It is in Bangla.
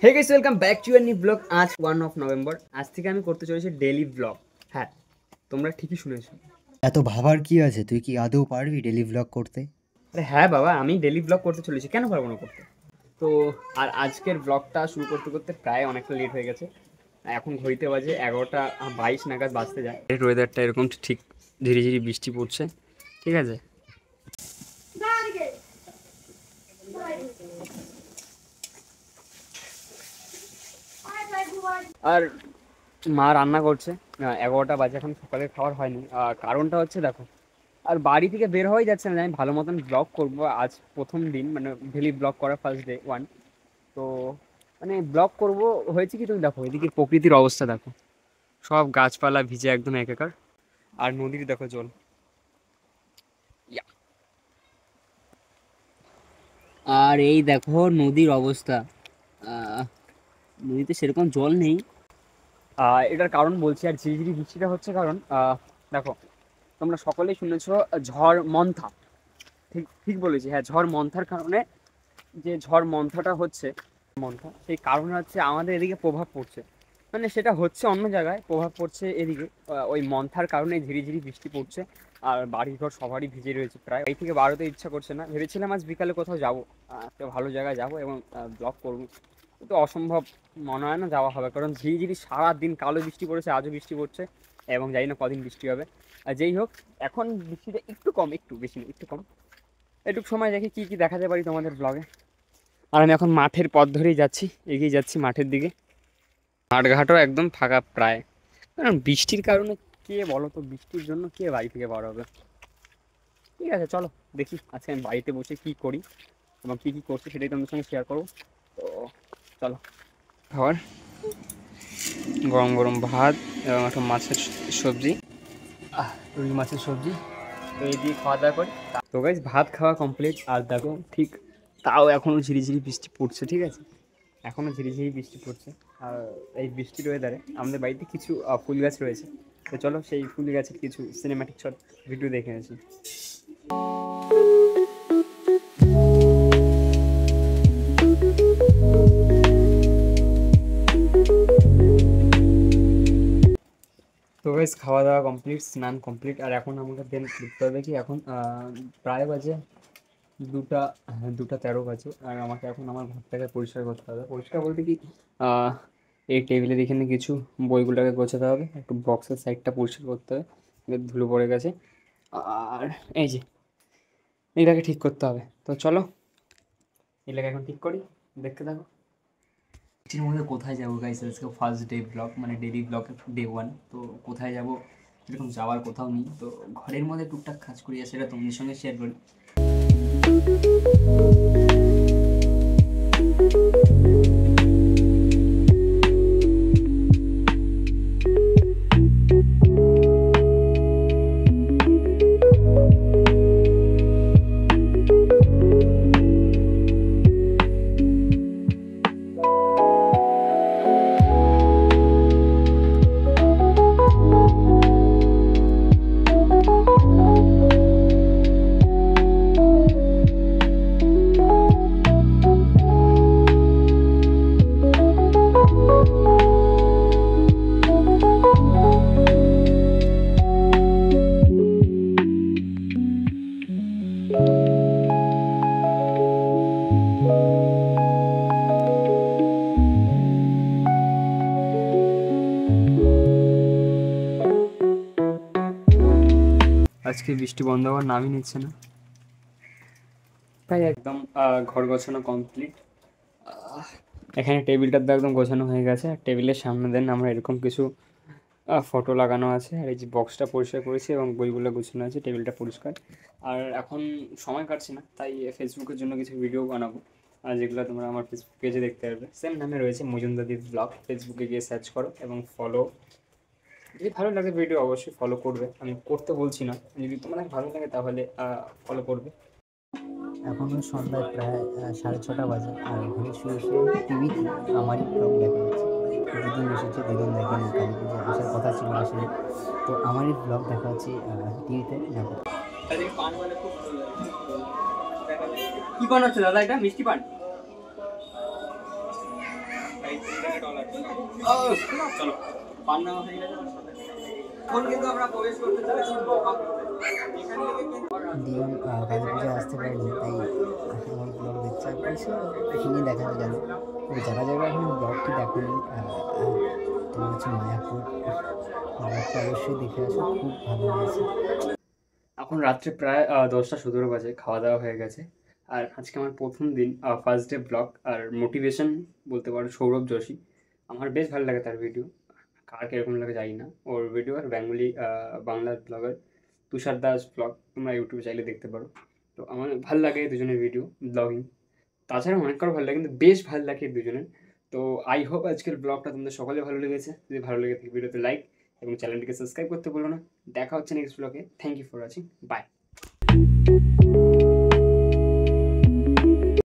Hey guys welcome back to new blog. आज 1 অফ নভেম্বর। আজ থেকে আমি করতে চলেছি ডেইলি ব্লগ। হ্যাঁ, তোমরা ঠিকই শুনেছো। এত ভাবার কি আছে? তুই কি আদৌ পারবি ডেইলি ব্লগ করতে? আরে হ্যাঁ বাবা, আমি ডেইলি ব্লগ করতে চলেছি, কেন পারবো না করতে। তো আর আজকের ব্লগটা শুরু করতে করতে প্রায় অনেকটা লেট হয়ে গেছে। এখন ঘড়িতে বাজে 11টা 22 নাগাদ বাজতে যায়। ওয়েদারটা এরকম ঠিক ধীরে ধীরে বৃষ্টি পড়ছে, ঠিক আছে। আর মা রান্না করছে, 11টা বাজে, এখন সকালের খাবার হয়নি। কারণটা হচ্ছে দেখো, আর বাড়ি থেকে বের হয়ে যাচ্ছে না, আমি ভালো মতন ব্লগ করবো। আজ প্রথম দিন, মানে ডেলি ব্লগ করা ফার্স্ট ডে ওয়ান। তো মানে ব্লগ করব হয়েছে কি, তুমি দেখো এদিকে প্রকৃতির অবস্থা দেখো, সব গাছপালা ভিজে একদম একাকার। আর নদীর দেখো জল, ইয়া। আর এই দেখো নদীর অবস্থা, নদীতে সেরকম জল নেই। এটার কারণ বলছি, আর ঝিরিঝিরি বৃষ্টিটা হচ্ছে কারণ দেখো, তোমরা সকলেই শুনেছো ঝড় মন্থা। ঠিক ঠিক বলেছি, হ্যাঁ, ঝড় মন্থার কারণে, যে ঝড় মন্থাটা হচ্ছে, মন্থা সেই কারণে হচ্ছে আমাদের এদিকে প্রভাব পড়ছে। মানে সেটা হচ্ছে অন্য জায়গায়, প্রভাব পড়ছে এদিকে। ওই মন্থার কারণে ঝিরিঝিরি বৃষ্টি পড়ছে, আর বাড়িঘর সবারই ভিজে রয়েছে প্রায়। এই থেকে বাড়তে ইচ্ছা করছে না। ভেবেছিলাম আজ বিকালে কোথাও যাবো, একটা ভালো জায়গায় যাবো এবং ব্লগ করবো, কিন্তু অসম্ভব মনে হয় না যাওয়া হবে, কারণ ঝিরিঝিরি সারাদিন কালো বৃষ্টি পড়েছে, আজও বৃষ্টি পড়ছে এবং জানি না কদিন বৃষ্টি হবে। আর যেই হোক, এখন বৃষ্টিটা একটু কম, একটু বেশি না, একটু কম। একটু সময় দেখি কী কী দেখাতে পারি তোমাদের ব্লগে। আর আমি এখন মাঠের পথ ধরেই যাচ্ছি, এগিয়ে যাচ্ছি মাঠের দিকে। মাঠঘাটও একদম ফাঁকা প্রায়, কারণ বৃষ্টির কারণে। কে বলো তো, বৃষ্টির জন্য কে বাড়ি থেকে বার হবে। ঠিক আছে, চলো দেখি আজকে আমি বাড়িতে বসে কী করি এবং কী কী করছি সেটাই তোমাদের সঙ্গে শেয়ার করবো। তো চলো। খাবার, গরম গরম ভাত এবং একটা মাছের সবজি, রুই মাছের সবজি। তো এই দিয়ে খাওয়া দাওয়া করি। তো গাইস, ভাত খাওয়া কমপ্লিট। আর দেখো ঠিক, তাও এখনও ঝিরিঝিরি বৃষ্টি পড়ছে, ঠিক আছে, এখনও ঝিরিঝিরি বৃষ্টি পড়ছে। আর এই বৃষ্টির ওয়েদারে আমাদের বাড়িতে কিছু ফুল গাছ রয়েছে। তো চলো সেই ফুল গাছের কিছু সিনেম্যাটিক শট ভিডিও দেখে আসি। তো গাইস, খাওয়া দাওয়া কমপ্লিট, স্নান কমপ্লিট। আর এখন আমাকে দেন দেখতে হবে কি, এখন প্রায় বাজে 2টা, হ্যাঁ 2টা 13 বাজে। আর আমাকে এখন আমার ঘরটাকে পরিষ্কার করতে হবে। পরিষ্কার বলতে কি, এই টেবিলের এখানে কিছু বইগুলোকে গোছাতে হবে, একটু বক্সের সাইডটা পরিষ্কার করতে হবে, ধুলো পড়ে গেছে। আর এই যে এইটাকে ঠিক করতে হবে। তো চলো এটাকে এখন ঠিক করি, দেখতে থাকো। এর মধ্যে কোথায় যাবো গাইস, আজকে ফার্স্ট ডে ব্লগ, মানে ডেলি ব্লগের ডে ওয়ান। তো কোথায় যাবো, এরকম যাওয়ার কোথাও নেই। তো ঘরের মধ্যে টুকটাক কাজ করি, আর সেটা তোমাদের সঙ্গে শেয়ার করি। আজকে বৃষ্টি বন্ধ হওয়ার নামই নিচ্ছে না, তাই একদম ঘর গোছানো কমপ্লিট। এখানে টেবিলটা একদম গোছানো হয়ে গেছে। আর টেবিলের সামনে দেন আমরা এরকম কিছু ফটো লাগানো আছে। আর এই যে বক্সটা পরিষ্কার করেছি এবং বইগুলো গোছানো আছে, টেবিলটা পরিষ্কার। আর এখন সময় কাটছে না, তাই ফেসবুকের জন্য কিছু ভিডিও বানাবো, আর যেগুলো তোমরা আমার ফেসবুক পেজে দেখতে পারবে। সেম নামে রয়েছে মজুমদারদির ব্লগ, ফেসবুকে গিয়ে সার্চ করো এবং ফলো। যদি ভালো লাগে ভিডিও অবশ্যই ফলো করবে, আমি করতে বলছি না, যদি তোমাদের ভালো লাগে তাহলে ফলো করবে। এখনও সন্ধ্যায় প্রায় 6:30 বাজে, আর ঘরে শুয়ে শুয়ে টিভিতে আমারই ব্লগ দেখা হচ্ছে। দিদিন এসেছে, দিদিন দেখেনি, কালী পুজো আসার কথা ছিল আসলে। তো আমারই ব্লগ দেখা হচ্ছে টিভিতে। দেখো কি পান হচ্ছে দাদা, এটা মিষ্টি পান? চলো পান্না হয়ে গেছে এখন কিন্তু আমরা প্রবেশ করতে চলেছি মহাপ্রভে। এখান থেকে কিন্তু দিয়ন কালী পুজো আসতে পারেনি, তাই আমার ব্লগ দেখতে পেয়েছি, এখানেই দেখানো গেল। তো যারা যারা এখন ব্লগটি দেখেনি, তোমার হচ্ছে মায়াপুর ব্লগটা অবশ্যই দেখে আসো, খুব ভালো হয়েছে। এখন রাত্রে প্রায় 10টা 17 বাজে, খাওয়া দাওয়া হয়ে গেছে। আর আজকে আমার প্রথম দিন, ফার্স্ট ডে ব্লগ। আর মোটিভেশন বলতে পারো সৌরভ যোশী, আমার বেশ ভালো লাগে তার ভিডিও। কার কীরকম লাগে জানি না ওর ভিডিও। আর বাংলার ব্লগার তুষার দাস ব্লগ, তোমরা ইউটিউবে চাইলে দেখতে পারো। তো আমার ভালো লাগে এই দুজনের ভিডিও ব্লগিং। তাছাড়া অনেক কারো ভালো লাগে, কিন্তু বেশ ভালো লাগে এই দুজনের। তো আই হোপ আজকের ব্লগটা তোমাদের সকলে ভালো লেগেছে। যদি ভালো লেগে থাকে ভিডিওতে লাইক এবং চ্যানেলটিকে সাবস্ক্রাইব করতে বলো না। দেখা হচ্ছে নেক্সট ব্লগে। Thank you for watching, by.